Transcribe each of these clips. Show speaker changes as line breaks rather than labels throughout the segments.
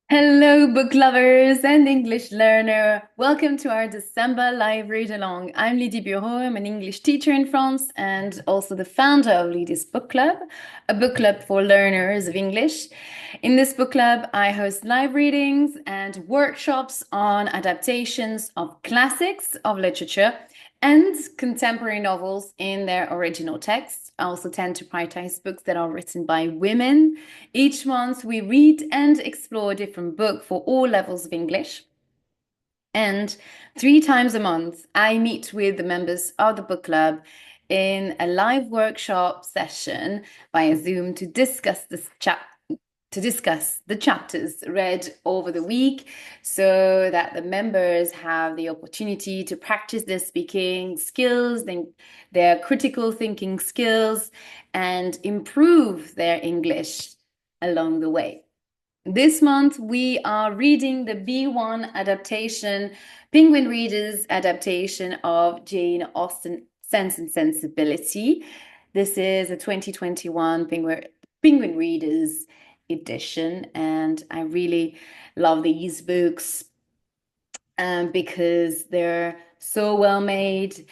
Hello, book lovers and English learner. Welcome to our December live read along. I'm Lydie Bureau. I'm an English teacher in France and also the founder of Lydie's Book Club, a book club for learners of English. In this book club, I host live readings and workshops on adaptations of classics of literature and contemporary novels in their original texts. I also tend to prioritize books that are written by women. Each month, we read and explore a different book for all levels of English. And 3 times a month, I meet with the members of the book club in a live workshop session via Zoom to discuss the chapters read over the week so that the members have the opportunity to practice their speaking skills, their critical thinking skills, and improve their English along the way. This month, we are reading the B1 adaptation, Penguin Readers adaptation of Jane Austen, Sense and Sensibility. This is a 2021 Penguin Readers edition, and I really love these books because they're so well made.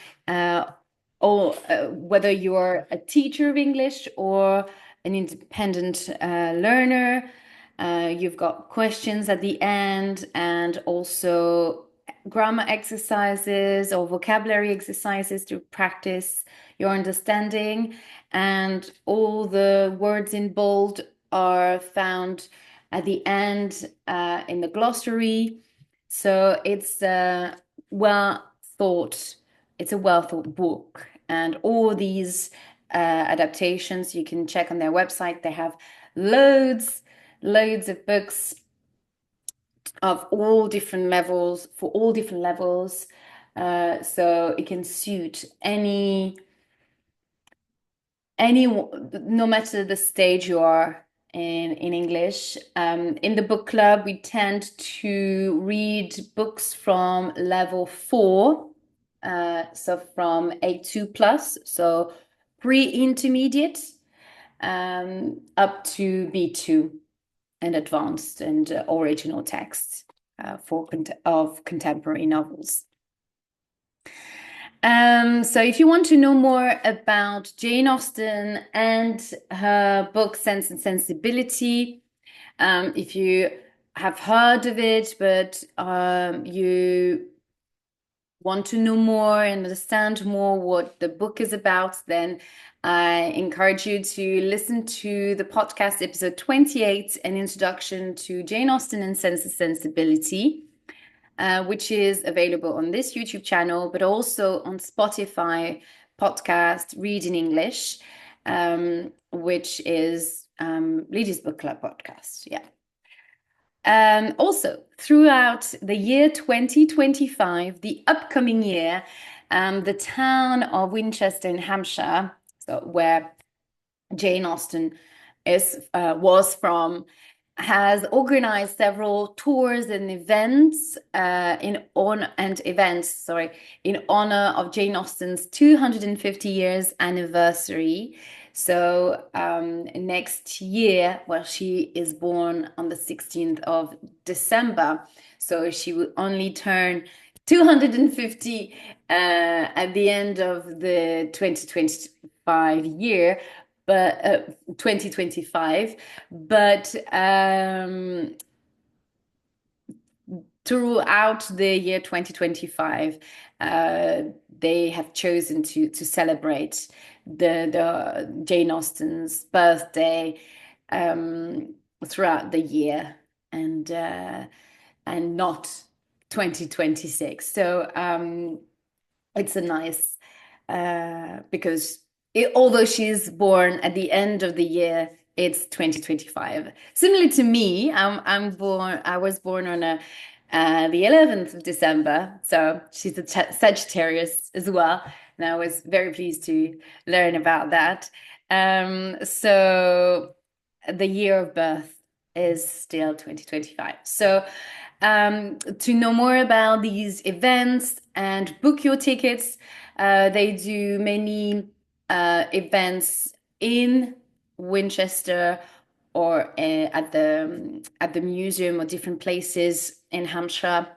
Whether you're a teacher of English or an independent learner, you've got questions at the end and also grammar exercises or vocabulary exercises to practice your understanding. And all the words in bold are found at the end in the glossary. So it's it's a well thought book. And all these adaptations you can check on their website. They have loads of books of all different levels for all different levels. So it can suit no matter the stage you are in English. In the book club, we tend to read books from level 4, so from A2 plus, so pre-intermediate, up to B2 and advanced and original texts of contemporary novels. So if you want to know more about Jane Austen and her book Sense and Sensibility, if you have heard of it, but you want to know more and understand more what the book is about, then I encourage you to listen to the podcast episode 28, An Introduction to Jane Austen and Sense and Sensibility. Which is available on this YouTube channel, but also on Spotify podcast Read in English, which is Ladies Book Club podcast. Yeah. Also, throughout the year 2025, the upcoming year, the town of Winchester in Hampshire, so where Jane Austen was from, has organized several tours and events in honor of Jane Austen's 250 years anniversary. So next year, well, she is born on the 16th of December, so she will only turn 250 at the end of the 2025 year, but 2025, but throughout the year 2025, they have chosen to celebrate the Jane Austen's birthday throughout the year and not 2026. So it's a nice because although she's born at the end of the year, it's 2025. Similar to me, I was born on the 11th of December, so she's a Sagittarius as well, and I was very pleased to learn about that. So the year of birth is still 2025. So to know more about these events and book your tickets, they do many events in Winchester or at the museum or different places in Hampshire.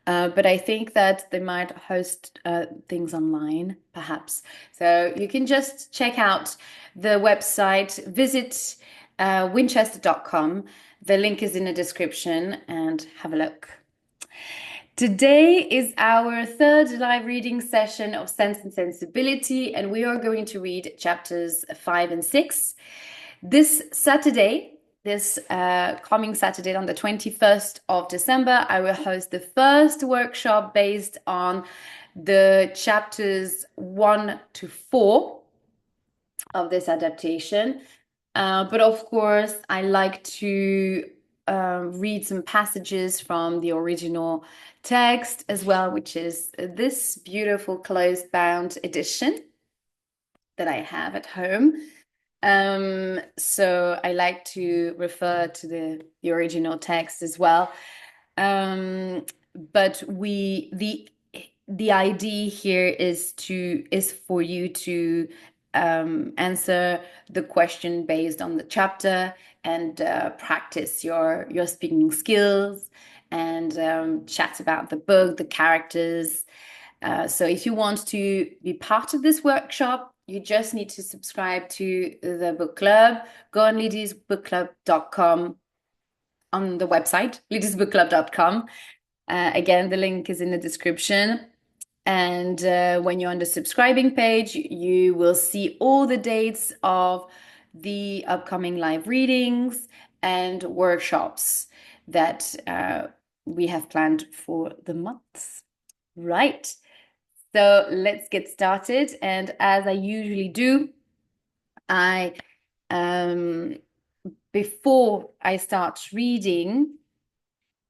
But I think that they might host things online, perhaps. So you can just check out the website, visit winchester.com. The link is in the description and have a look. Today is our third live reading session of Sense and Sensibility, and we are going to read chapters 5 and 6. This coming Saturday on the 21st of December, I will host the first workshop based on the chapters 1 to 4 of this adaptation. But of course, I like to read some passages from the original text as well, which is this beautiful closed-bound edition that I have at home. So I like to refer to the original text as well. But the idea here is for you to answer the question based on the chapter and practice your speaking skills and chat about the book, the characters. So if you want to be part of this workshop, you just need to subscribe to the book club. Go on ladiesbookclub.com on the website, ladiesbookclub.com. Again, the link is in the description. And when you're on the subscribing page, you will see all the dates of the upcoming live readings and workshops that we have planned for the months. Right. So let's get started. And as I usually do, before I start reading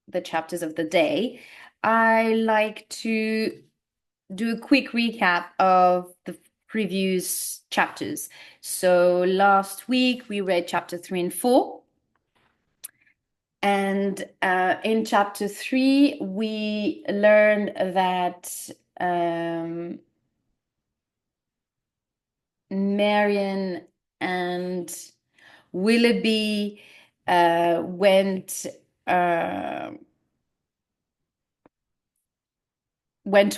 the chapters of the day, I like to do a quick recap of the previous chapters. So last week we read chapter 3 and 4. And in chapter 3, we learned that Marianne and Willoughby went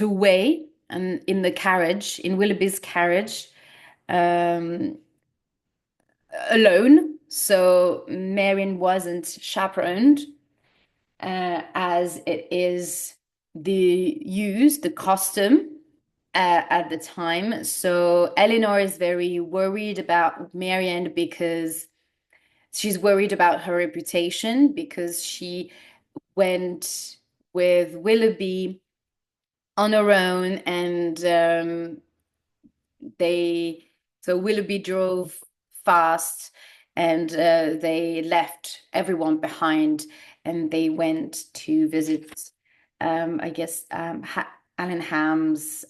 away and in the carriage, in Willoughby's carriage, alone. So Marianne wasn't chaperoned, as it is the custom at the time. So Elinor is very worried about Marianne because she's worried about her reputation, because she went with Willoughby on her own, and so Willoughby drove fast, and they left everyone behind, and they went to visit, I guess, Alan Ham's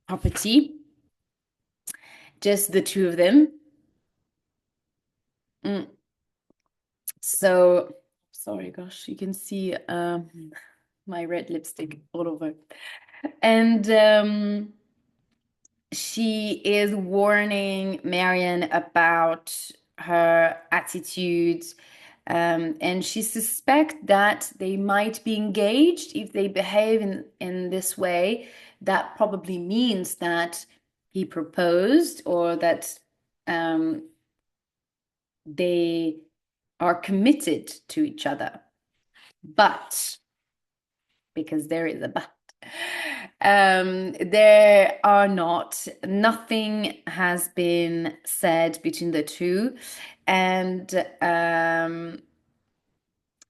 property, just the two of them. So, sorry, gosh, you can see my red lipstick all over. And she is warning Marianne about her attitude, and she suspects that they might be engaged if they behave in this way. That probably means that he proposed, or that they are committed to each other. But, because there is a but, there are not. Nothing has been said between the two, and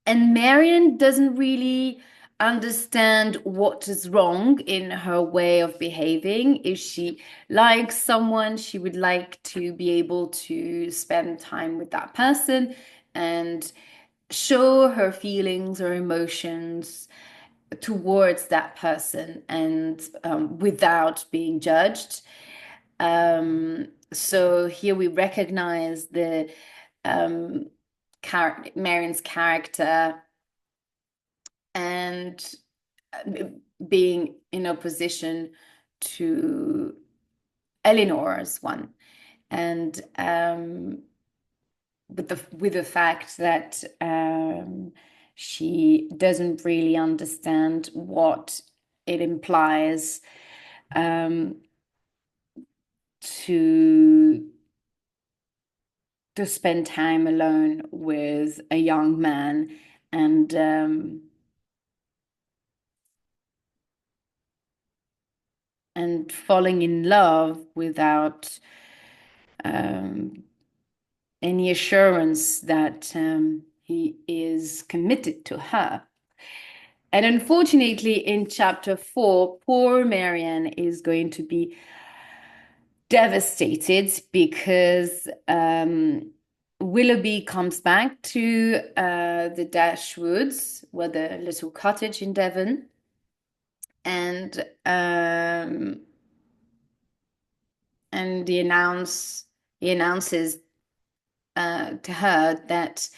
Marianne doesn't really understand what is wrong in her way of behaving. If she likes someone, she would like to be able to spend time with that person and show her feelings or emotions towards that person, and without being judged. So here we recognize the Marianne's character, and being in opposition to Elinor's one. And with the fact that she doesn't really understand what it implies um, to to spend time alone with a young man and and falling in love without um, any assurance that he is committed to her. And unfortunately, in chapter 4, poor Marianne is going to be devastated because Willoughby comes back to the Dashwoods, well, the little cottage in Devon, and um, and he announces to her that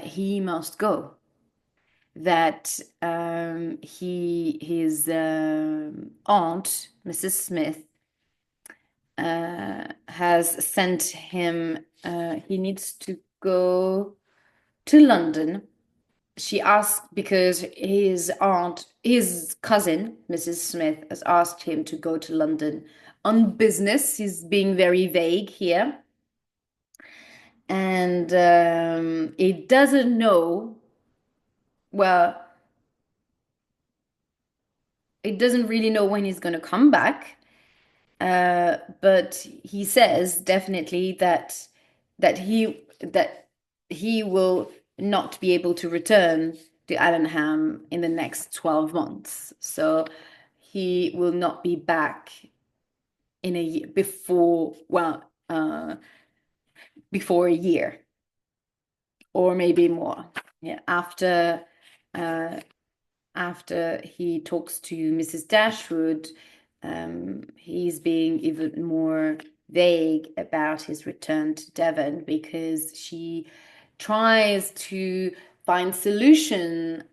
he must go, that his aunt, Mrs. Smith, has sent him. He needs to go to London. She asked because his cousin, Mrs. Smith, has asked him to go to London on business. He's being very vague here. And he doesn't know, well, he doesn't really know when he's going to come back. But he says definitely that he will not be able to return to Allenham in the next 12 months. So he will not be back in a year before a year or maybe more. Yeah, uh, after he talks to Mrs. Dashwood, he's being even more vague about his return to Devon because she tries to find solution,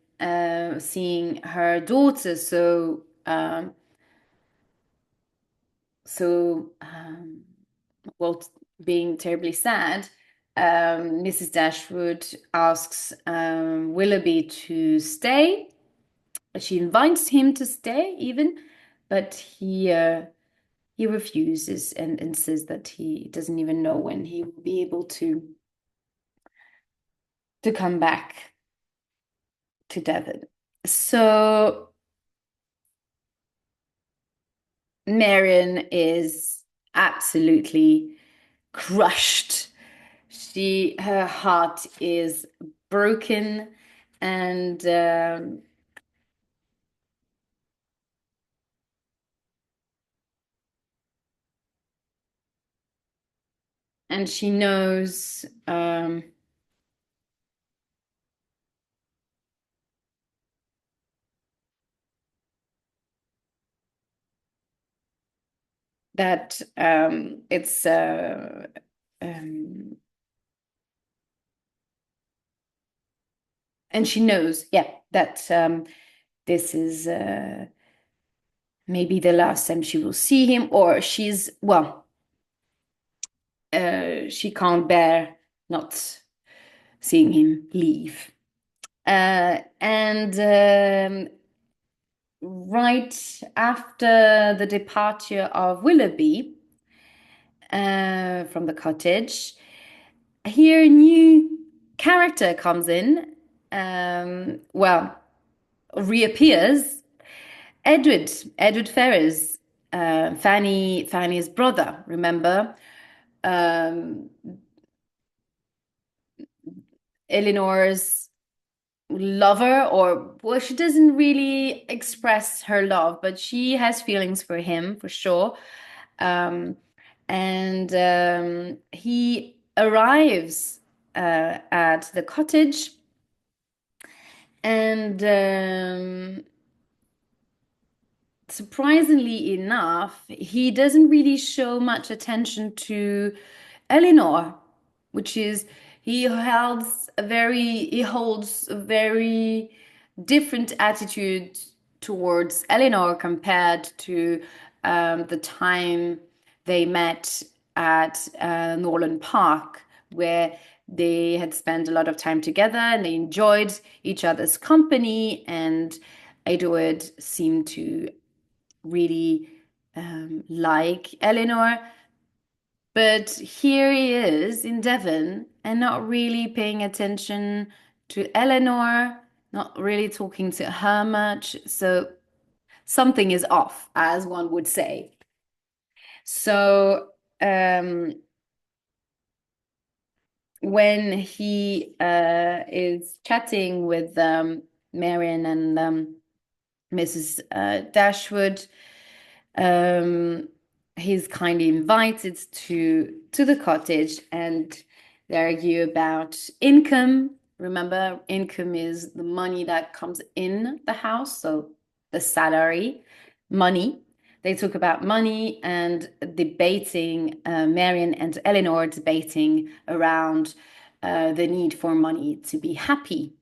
seeing her daughter so well, being terribly sad. Mrs. Dashwood asks Willoughby to stay. She invites him to stay even, but he refuses and says that he doesn't even know when he will be able to come back to Devon. So Marianne is absolutely crushed. Her heart is broken, and she knows that it's um, and she knows, yeah, that this is maybe the last time she will see him, or she can't bear not seeing him leave. And right after the departure of Willoughby from the cottage, here a new character comes in. Reappears. Edward Ferrars, Fanny's brother. Remember, um, Elinor's lover, or well, she doesn't really express her love, but she has feelings for him for sure. Um, and he arrives at the cottage, and surprisingly enough, he doesn't really show much attention to Elinor, which is he holds a very different attitude towards Elinor compared to the time they met at Norland Park, where They had spent a lot of time together and they enjoyed each other's company, and Edward seemed to really like Elinor. But here he is in Devon and not really paying attention to Elinor, not really talking to her much. So something is off, as one would say. So when he is chatting with Marianne and Mrs. Dashwood, he's kindly invited to the cottage, and they argue about income. Remember, income is the money that comes in the house, so the salary, money. They talk about money and debating, Marianne and Elinor debating around the need for money to be happy.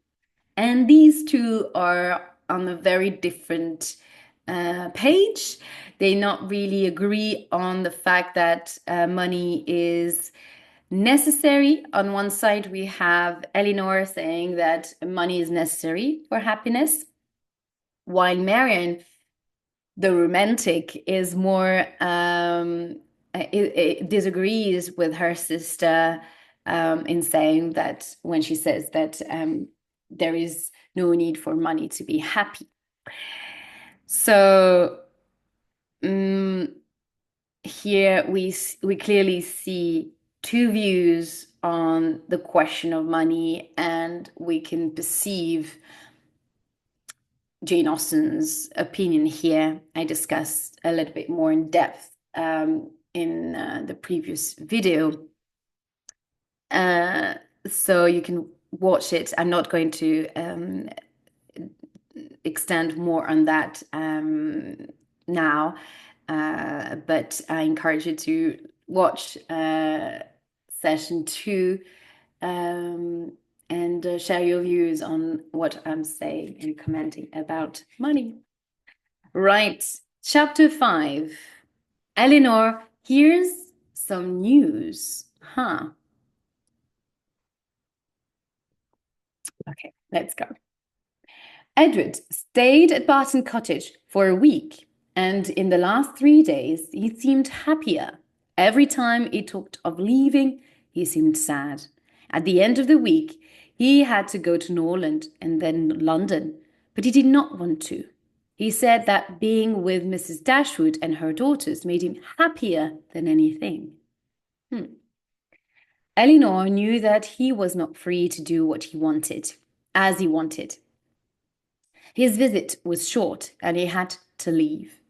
And these two are on a very different page. They not really agree on the fact that money is necessary. On one side, we have Elinor saying that money is necessary for happiness, while Marianne, the romantic, is more it disagrees with her sister in saying that when she says that there is no need for money to be happy. So here we clearly see two views on the question of money, and we can perceive Jane Austen's opinion here. I discussed a little bit more in depth in the previous video. So you can watch it. I'm not going to extend more on that now, but I encourage you to watch session 2 and share your views on what I'm saying and commenting about money. Right, chapter 5. Elinor hears some news. Okay, let's go. Edward stayed at Barton Cottage for a week, and in the last 3 days he seemed happier. Every time he talked of leaving, he seemed sad. At the end of the week, he had to go to Norland and then London, but he did not want to. He said that being with Mrs. Dashwood and her daughters made him happier than anything. Elinor knew that he was not free to do what he wanted, as he wanted. His visit was short and he had to leave.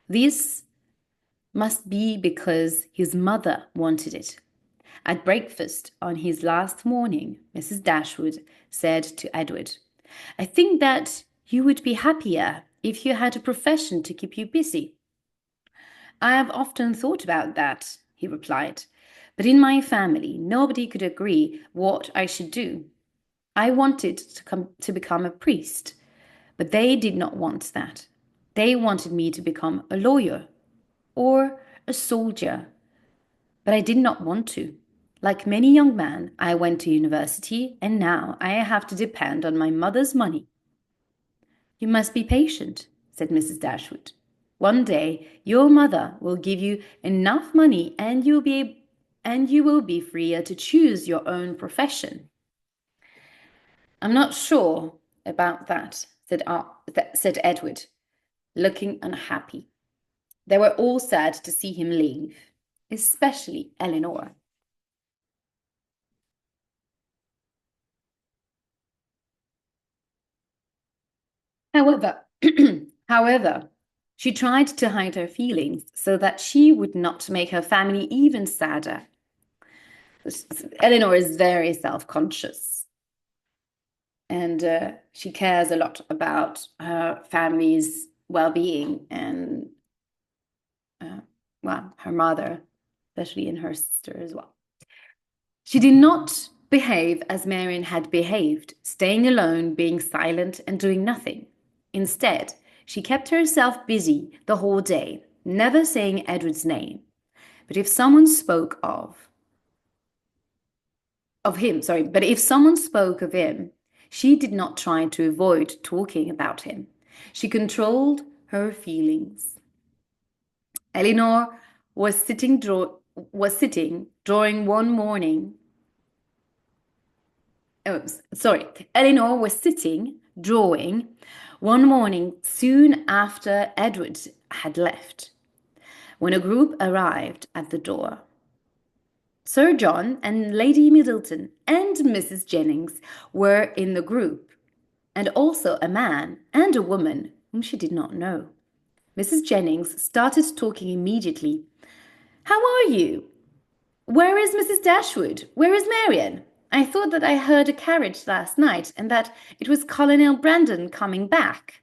This must be because his mother wanted it. At breakfast on his last morning, Mrs. Dashwood said to Edward, "I think that you would be happier if you had a profession to keep you busy." "I have often thought about that," he replied, "but in my family nobody could agree what I should do. I wanted to become a priest, but they did not want that. They wanted me to become a lawyer or a soldier, but I did not want to. Like many young men, I went to university, and now I have to depend on my mother's money." "You must be patient," said Mrs. Dashwood. "One day your mother will give you enough money, and you will be freer to choose your own profession." "I'm not sure about that," said Edward, looking unhappy. They were all sad to see him leave, especially Elinor. However, however, she tried to hide her feelings so that she would not make her family even sadder. Elinor is very self-conscious, and she cares a lot about her family's well-being and, well, her mother, especially, and her sister as well. She did not behave as Marianne had behaved, staying alone, being silent, and doing nothing. Instead, she kept herself busy the whole day, never saying Edward's name. But if someone spoke of of him, sorry, but if someone spoke of him, she did not try to avoid talking about him. She controlled her feelings. Elinor was sitting drawing one morning. Oh, sorry. Elinor was sitting drawing one morning soon after Edward had left, when a group arrived at the door. Sir John and Lady Middleton and Mrs. Jennings were in the group, and also a man and a woman whom she did not know. Mrs. Jennings started talking immediately. "How are you? Where is Mrs. Dashwood? Where is Marianne? I thought that I heard a carriage last night and that it was Colonel Brandon coming back."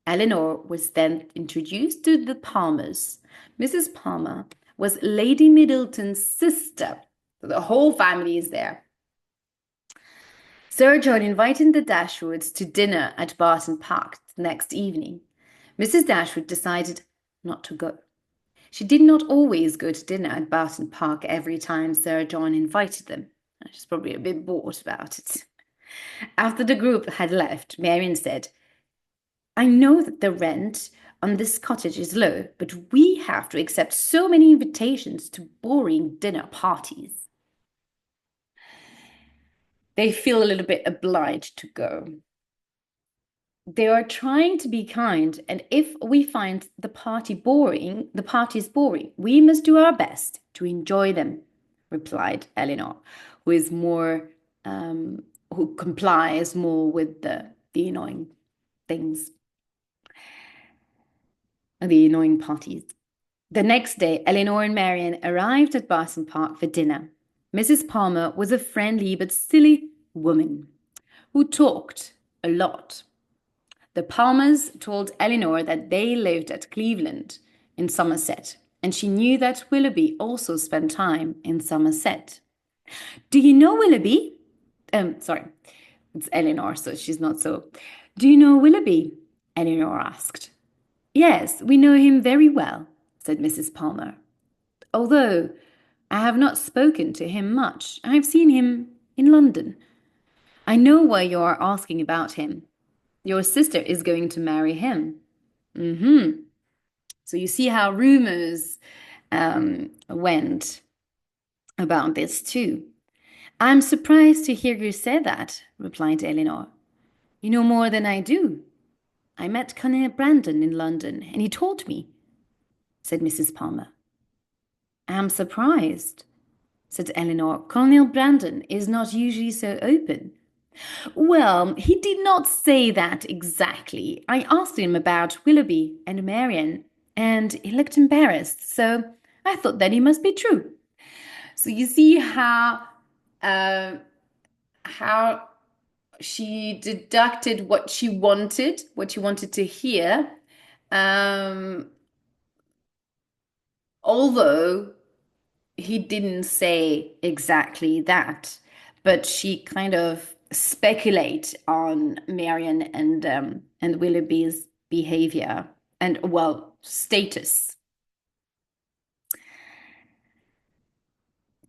Elinor was then introduced to the Palmers. Mrs. Palmer was Lady Middleton's sister. So the whole family is there. Sir John invited the Dashwoods to dinner at Barton Park the next evening. Mrs. Dashwood decided not to go. She did not always go to dinner at Barton Park every time Sir John invited them. She's probably a bit bored about it. After the group had left, Marianne said, "I know that the rent on this cottage is low, but we have to accept so many invitations to boring dinner parties." They feel a little bit obliged to go. They are trying to be kind, and if we find the party is boring, we must do our best to enjoy them, replied Elinor, who is more, who complies more with the annoying things, the annoying parties. The next day, Elinor and Marianne arrived at Barton Park for dinner. Mrs. Palmer was a friendly but silly woman who talked a lot. The Palmers told Elinor that they lived at Cleveland in Somerset, and she knew that Willoughby also spent time in Somerset. "Do you know Willoughby?" Sorry, it's Elinor, so she's not so. "Do you know Willoughby?" Elinor asked. "Yes, we know him very well," said Mrs. Palmer. "Although I have not spoken to him much. I have seen him in London. I know why you are asking about him. Your sister is going to marry him." Mm-hmm. So you see how rumors went about this too. "I'm surprised to hear you say that," replied Elinor. "You know more than I do. I met Colonel Brandon in London, and he told me," said Mrs. Palmer. "I'm surprised," said Elinor. "Colonel Brandon is not usually so open." "Well, he did not say that exactly. I asked him about Willoughby and Marianne, and he looked embarrassed, so I thought that it must be true." So you see how she deducted what she wanted to hear, although he didn't say exactly that, but she kind of speculate on Marianne and Willoughby's behavior and, well, status.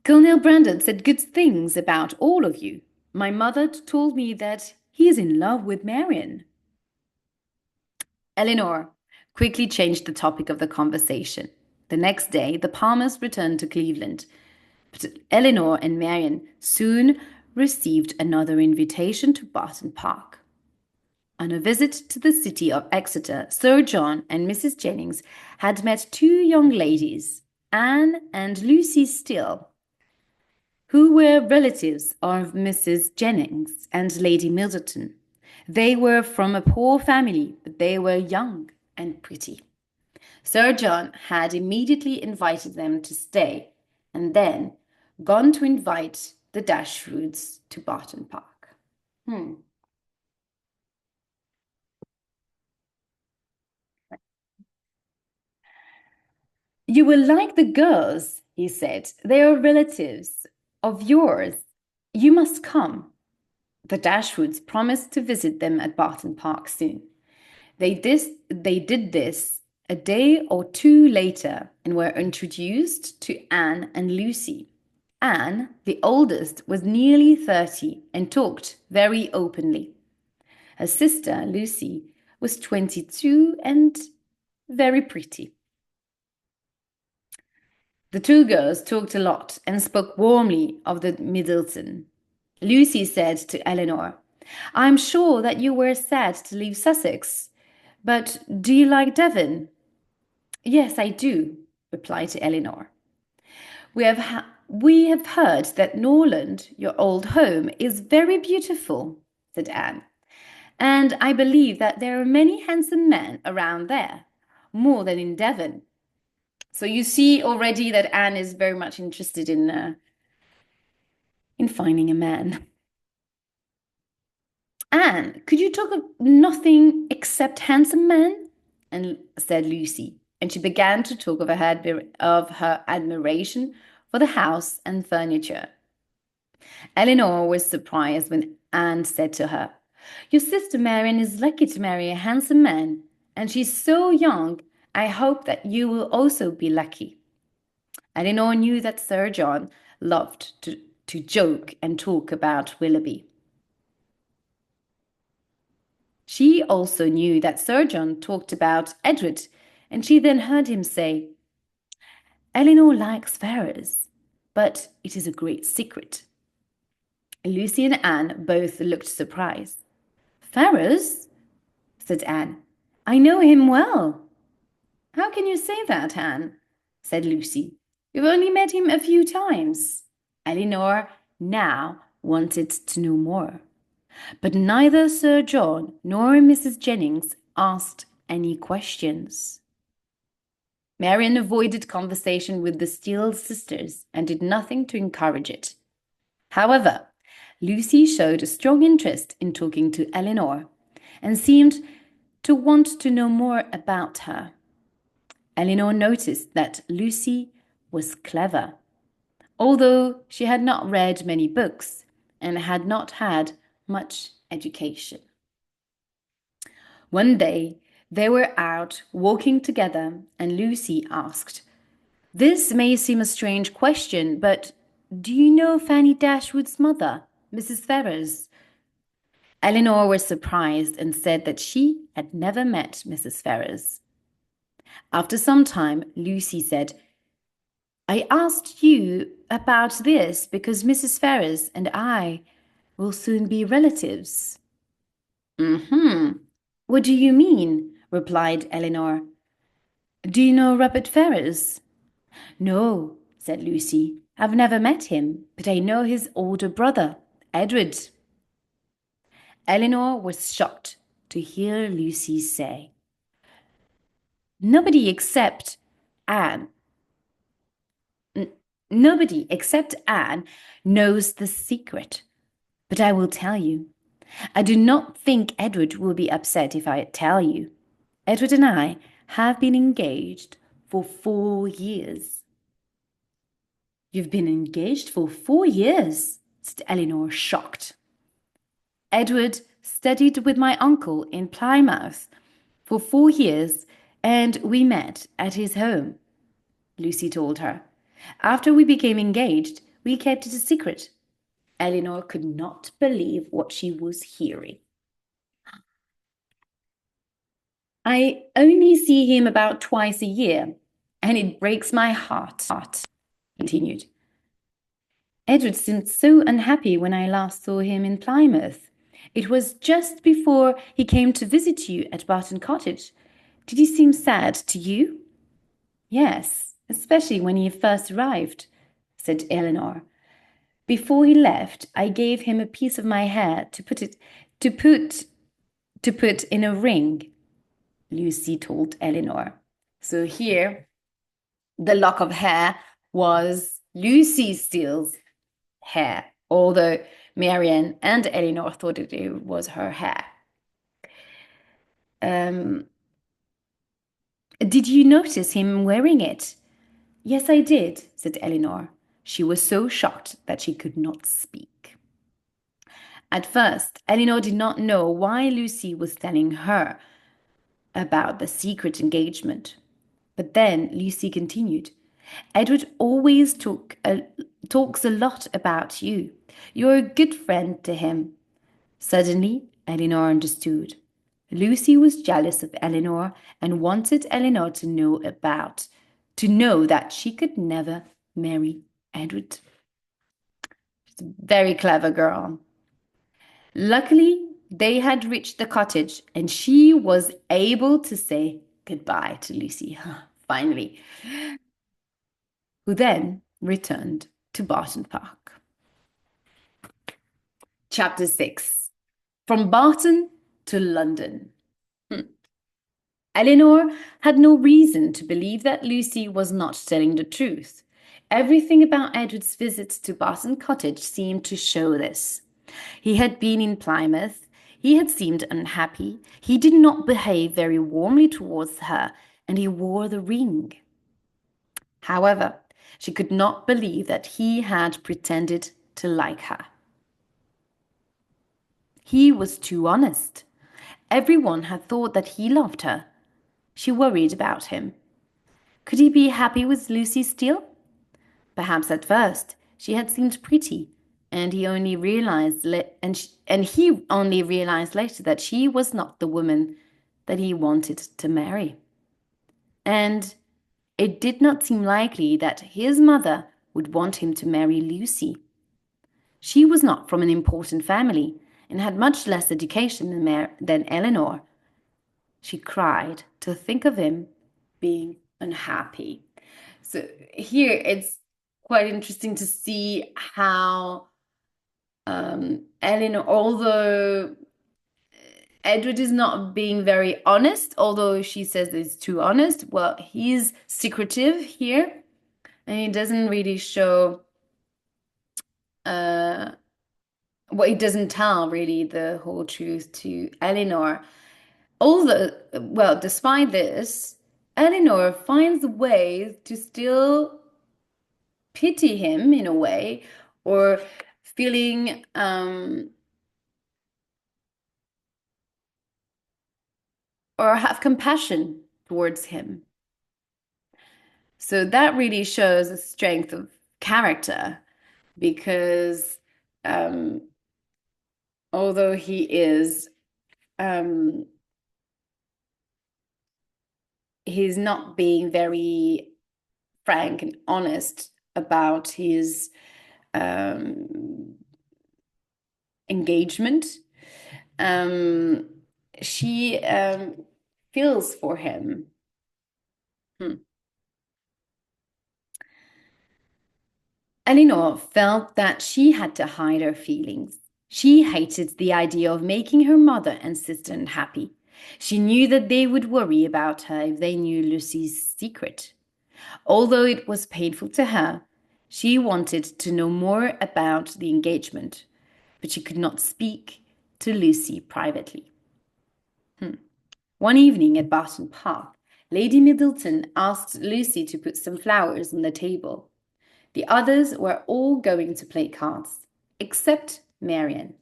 "Colonel Brandon said good things about all of you. My mother told me that he is in love with Marianne." Elinor quickly changed the topic of the conversation. The next day, the Palmers returned to Cleveland. But Elinor and Marianne soon received another invitation to Barton Park. On a visit to the city of Exeter, Sir John and Mrs. Jennings had met two young ladies, Anne and Lucy Steele, who were relatives of Mrs. Jennings and Lady Middleton. They were from a poor family, but they were young and pretty. Sir John had immediately invited them to stay, and then gone to invite the Dashwoods to Barton Park. "You will like the girls," he said. "They are relatives of yours. You must come." The Dashwoods promised to visit them at Barton Park soon. They did this a day or two later and were introduced to Anne and Lucy. Anne, the oldest, was nearly 30 and talked very openly. Her sister, Lucy, was 22 and very pretty. The two girls talked a lot and spoke warmly of the Middleton. Lucy said to Elinor, "I'm sure that you were sad to leave Sussex, but do you like Devon?" "Yes, I do," replied Elinor. We have heard that Norland, your old home, is very beautiful," said Anne, "and I believe that there are many handsome men around there, more than in Devon." So you see already that Anne is very much interested in finding a man. "Anne, could you talk of nothing except handsome men?" and said Lucy, and she began to talk of her admiration for the house and furniture. Elinor was surprised when Anne said to her, "Your sister Marianne is lucky to marry a handsome man, and she's so young. I hope that you will also be lucky." Elinor knew that Sir John loved to joke and talk about Willoughby. She also knew that Sir John talked about Edward, and she then heard him say, "Elinor likes Ferrers, but it is a great secret." Lucy and Anne both looked surprised. "Ferrers?" said Anne. "I know him well." "How can you say that, Anne?" said Lucy. "You've only met him a few times." Elinor now wanted to know more. But neither Sir John nor Mrs. Jennings asked any questions. Marianne avoided conversation with the Steele sisters and did nothing to encourage it. However, Lucy showed a strong interest in talking to Elinor and seemed to want to know more about her. Elinor noticed that Lucy was clever, although she had not read many books and had not had much education. One day, they were out walking together, and Lucy asked, "This may seem a strange question, but do you know Fanny Dashwood's mother, Mrs. Ferrers?" Elinor was surprised and said that she had never met Mrs. Ferrers. After some time, Lucy said, "I asked you about this because Mrs. Ferrers and I will soon be relatives." "Mm-hmm. What do you mean?" replied Elinor. "Do you know Robert Ferrers?" "No," said Lucy. "I've never met him, but I know his older brother, Edward." Elinor was shocked to hear Lucy say, "Nobody except Anne. Nobody except Anne knows the secret. But I will tell you. I do not think Edward will be upset if I tell you. Edward and I have been engaged for 4 years." "You've been engaged for 4 years?" said Elinor, shocked. "Edward studied with my uncle in Plymouth for 4 years, and we met at his home," Lucy told her. "After we became engaged, we kept it a secret." Elinor could not believe what she was hearing. "I only see him about twice a year, and it breaks my heart," continued. "Edward seemed so unhappy when I last saw him in Plymouth. It was just before he came to visit you at Barton Cottage. Did he seem sad to you?" "Yes, especially when he first arrived," said Elinor. "Before he left, I gave him a piece of my hair to put in a ring," Lucy told Elinor. So here, the lock of hair was Lucy Steele's hair, although Marianne and Elinor thought it was her hair. "Did you notice him wearing it?" "Yes, I did," said Elinor. She was so shocked that she could not speak. At first, Elinor did not know why Lucy was telling her about the secret engagement. But then Lucy continued, "Edward always took a talks a lot about you. You're a good friend to him. Suddenly, Elinor understood. Lucy was jealous of Elinor and wanted Elinor to know that she could never marry Edward. She's a very clever girl. Luckily, they had reached the cottage and she was able to say goodbye to Lucy, finally, who then returned to Barton Park. Chapter 6. From Barton to London. Elinor had no reason to believe that Lucy was not telling the truth. Everything about Edward's visits to Barton Cottage seemed to show this. He had been in Plymouth. He had seemed unhappy. He did not behave very warmly towards her, and he wore the ring. However, she could not believe that he had pretended to like her. He was too honest. Everyone had thought that he loved her. She worried about him. Could he be happy with Lucy still? Perhaps at first she had seemed pretty, and he only realized later that she was not the woman that he wanted to marry. And it did not seem likely that his mother would want him to marry Lucy. She was not from an important family and had much less education than Elinor. She cried to think of him being unhappy. So here it's quite interesting to see how Elinor, although Edward is not being very honest, although she says he's too honest, well, he's secretive here, and he doesn't really show, well, he doesn't tell really the whole truth to Elinor. Although, well, despite this, Elinor finds ways to still pity him in a way, or feeling or have compassion towards him. So that really shows a strength of character, because although he is he's not being very frank and honest about his engagement, she feels for him. Elinor felt that she had to hide her feelings. She hated the idea of making her mother and sister unhappy. She knew that they would worry about her if they knew Lucy's secret. Although it was painful to her, she wanted to know more about the engagement, but she could not speak to Lucy privately. One evening at Barton Park, Lady Middleton asked Lucy to put some flowers on the table. The others were all going to play cards, except Marianne.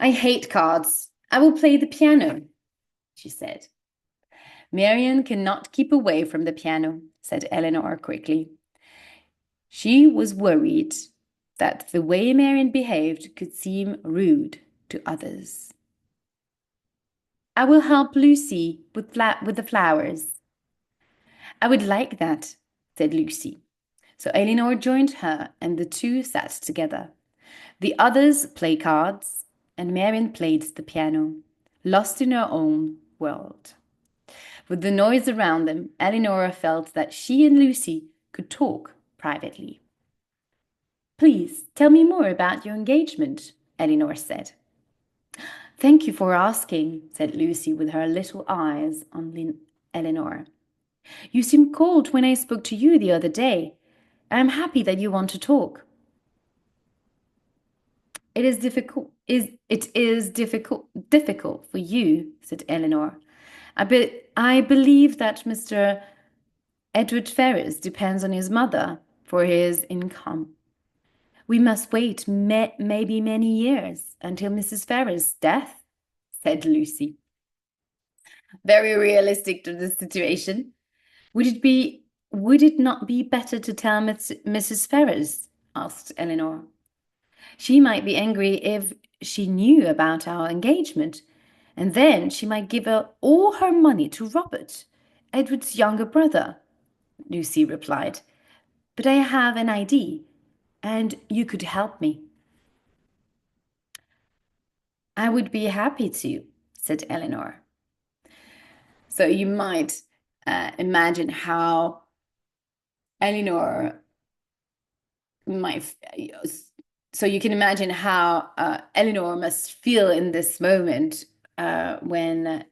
"I hate cards. I will play the piano," she said. "Marianne cannot keep away from the piano," said Elinor quickly. She was worried that the way Marianne behaved could seem rude to others. "I will help Lucy with the flowers." "I would like that," said Lucy. So Elinor joined her and the two sat together. The others played cards and Marianne played the piano, lost in her own world. With the noise around them, Elinor felt that she and Lucy could talk privately. "Please tell me more about your engagement," Elinor said. "Thank you for asking," said Lucy with her little eyes on Elinor. "You seemed cold when I spoke to you the other day. I am happy that you want to talk." It is difficult for you," said Elinor. I believe that Mr. Edward Ferrars depends on his mother for his income. We must wait maybe many years until Mrs. Ferrars' death," said Lucy. Very realistic to the situation. Would it be Would it not be better to tell Mrs. Ferrars? Asked Elinor. She might be angry if she knew about our engagement, and then she might give her all her money to Robert, Edward's younger brother, Lucy replied. But I have an idea, and you could help me. I would be happy to, said Elinor. So you might imagine how Elinor might. So you can imagine how Elinor must feel in this moment when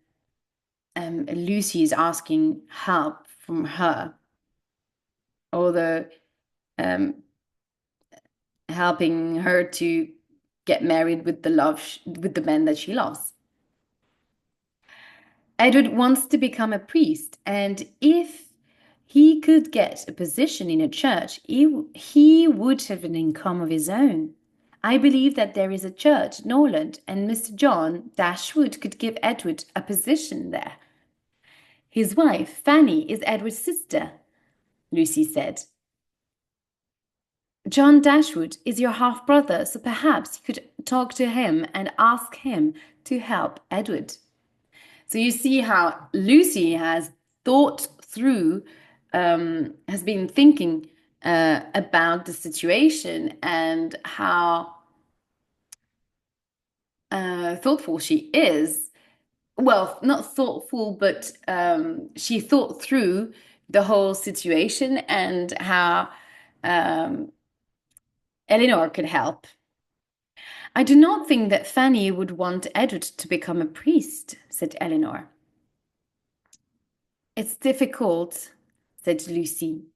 Lucy is asking help from her, although um, helping her to get married with with the man that she loves. Edward wants to become a priest, and if he could get a position in a church, he would have an income of his own. I believe that there is a church in Norland, and Mr. John Dashwood could give Edward a position there. His wife, Fanny, is Edward's sister, Lucy said. John Dashwood is your half-brother, so perhaps you could talk to him and ask him to help Edward. So you see how Lucy has thought through, has been thinking about the situation and how thoughtful she is. Well, not thoughtful, but she thought through the whole situation and how Elinor could help. I do not think that Fanny would want Edward to become a priest, said Elinor. It's difficult, said Lucy.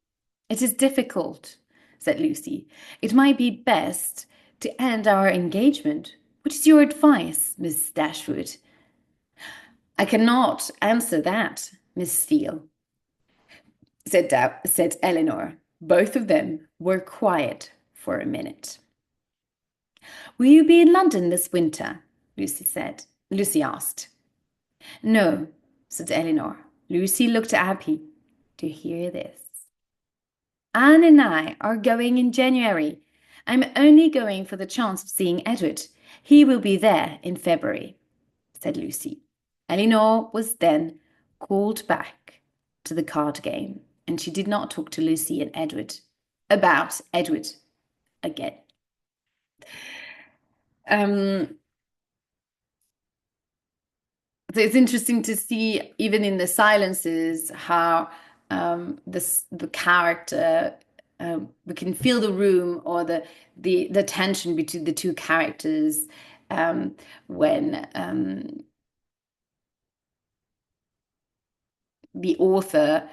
It is difficult, said Lucy. It might be best to end our engagement. What is your advice, Miss Dashwood? I cannot answer that, Miss Steele, said Elinor. Both of them were quiet for a minute. Will you be in London this winter? Lucy asked. No, said Elinor. Lucy looked happy to hear this. Anne and I are going in January. I'm only going for the chance of seeing Edward. He will be there in February, said Lucy. Elinor was then called back to the card game, and she did not talk to Lucy and Edward about Edward again. So it's interesting to see, even in the silences, how the character we can feel the room or the tension between the two characters when the author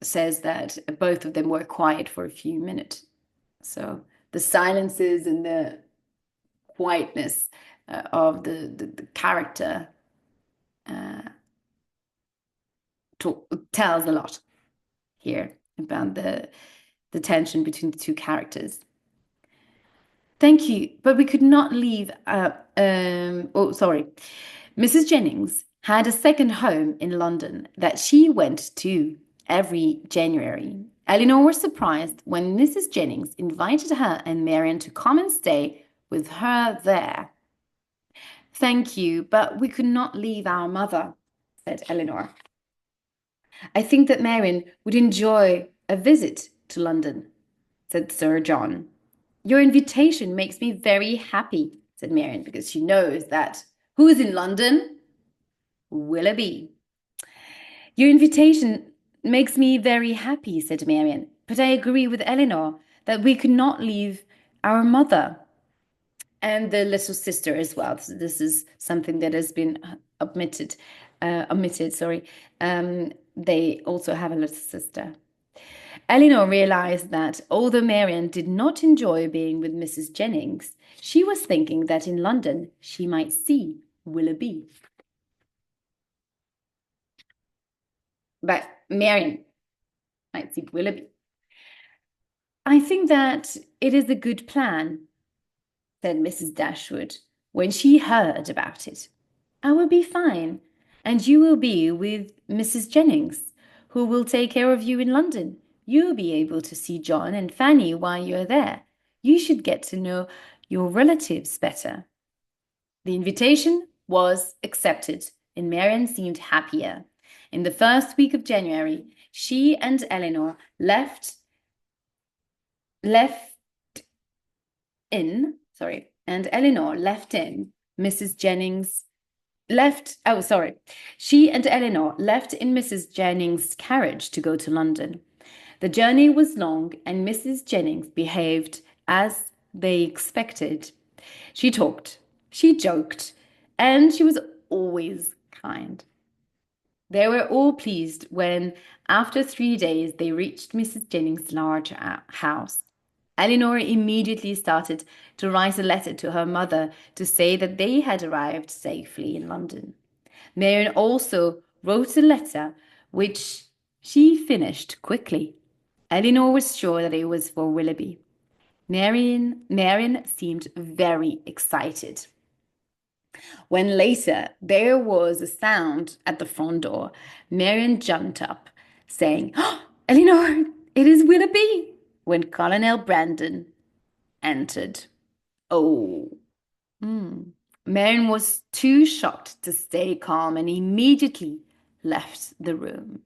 says that both of them were quiet for a few minutes. So the silences and the quietness of the character tells a lot here about the tension between the two characters. Thank you, but we could not leave. Oh, sorry. Mrs. Jennings had a second home in London that she went to every January. Elinor was surprised when Mrs. Jennings invited her and Marianne to come and stay with her there. Thank you, but we could not leave our mother, said Elinor. I think that Marianne would enjoy a visit to London, said Sir John. Your invitation makes me very happy, said Marianne, because she knows that who's in London? Willoughby. Your invitation makes me very happy, said Marianne, but I agree with Elinor that we could not leave our mother and the little sister as well. So this is something that has been omitted. Sorry. They also have a little sister. Elinor realized that although Marianne did not enjoy being with Mrs. Jennings, she was thinking that in London she might see Willoughby. But Marianne might see Willoughby. I think that it is a good plan, said Mrs. Dashwood when she heard about it. I will be fine, and you will be with Mrs. Jennings. who will take care of you in London? You'll be able to see John and Fanny while you're there. You should get to know your relatives better. The invitation was accepted, and Marianne seemed happier. In the first week of January, she and Elinor left in, sorry, and Elinor left in Mrs. Jennings left, oh, sorry. She and Elinor left in Mrs. Jennings' carriage to go to London. The journey was long, and Mrs. Jennings behaved as they expected. She talked, she joked, and she was always kind. They were all pleased when, after 3 days, they reached Mrs. Jennings' large house. Elinor immediately started to write a letter to her mother to say that they had arrived safely in London. Marianne also wrote a letter, which she finished quickly. Elinor was sure that it was for Willoughby. Marianne seemed very excited. When later there was a sound at the front door, Marianne jumped up, saying, "Oh, Elinor, it is Willoughby," when Colonel Brandon entered. Oh. Marianne was too shocked to stay calm and immediately left the room.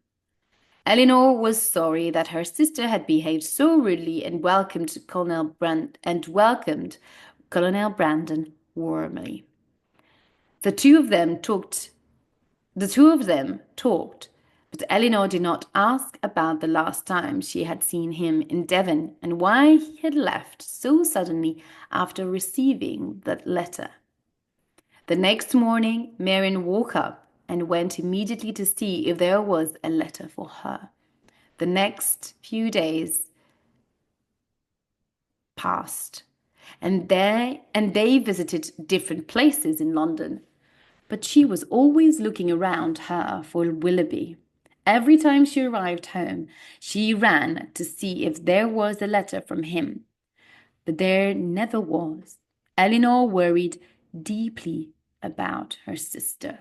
Elinor was sorry that her sister had behaved so rudely and welcomed Colonel Brandon warmly. The two of them talked, but Elinor did not ask about the last time she had seen him in Devon and why he had left so suddenly after receiving that letter. The next morning, Marianne woke up and went immediately to see if there was a letter for her. The next few days passed, and they visited different places in London. But she was always looking around her for Willoughby. Every time she arrived home, she ran to see if there was a letter from him. But there never was. Elinor worried deeply about her sister.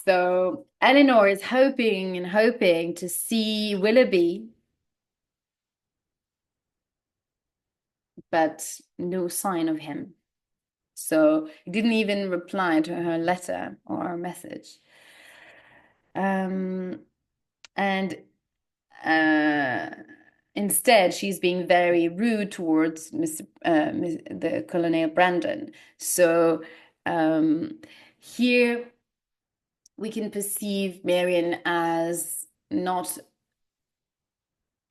So Elinor is hoping and hoping to see Willoughby, but no sign of him. So he didn't even reply to her letter or her message. And instead, she's being very rude towards the Colonel Brandon. So here we can perceive Marianne as not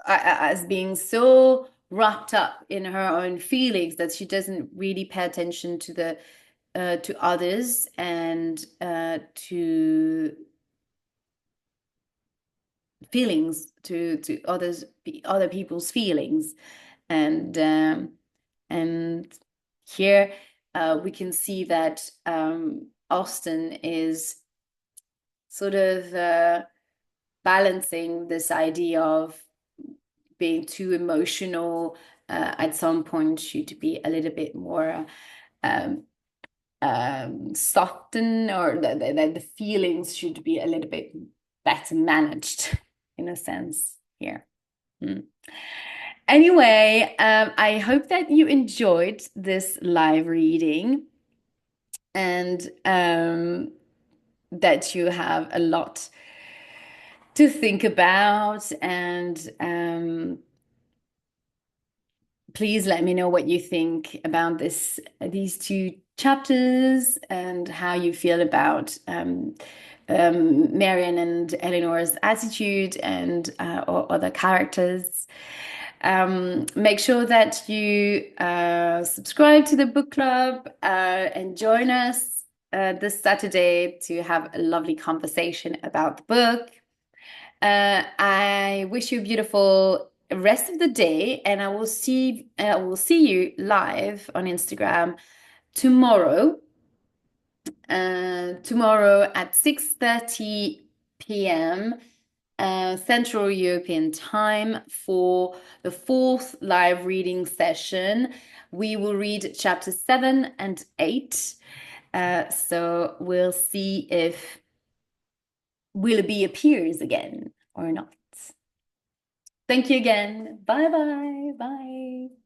as being so wrapped up in her own feelings that she doesn't really pay attention to the to others and to feelings, to other people's feelings, and here we can see that Austen is sort of balancing this idea of being too emotional. At some point, should be a little bit more softened, or the feelings should be a little bit better managed in a sense here. Anyway, I hope that you enjoyed this live reading and that you have a lot to think about, and please let me know what you think about these two chapters and how you feel about Marianne and Elinor's attitude and or other characters. Make sure that you subscribe to the book club and join us this Saturday to have a lovely conversation about the book. I wish you a beautiful rest of the day, and I will see you live on Instagram tomorrow. Tomorrow at 6:30 p.m. Central European Time for the 4th live reading session. We will read chapters 7 and 8. So we'll see if will it be appears again or not? Thank you again. Bye bye. Bye.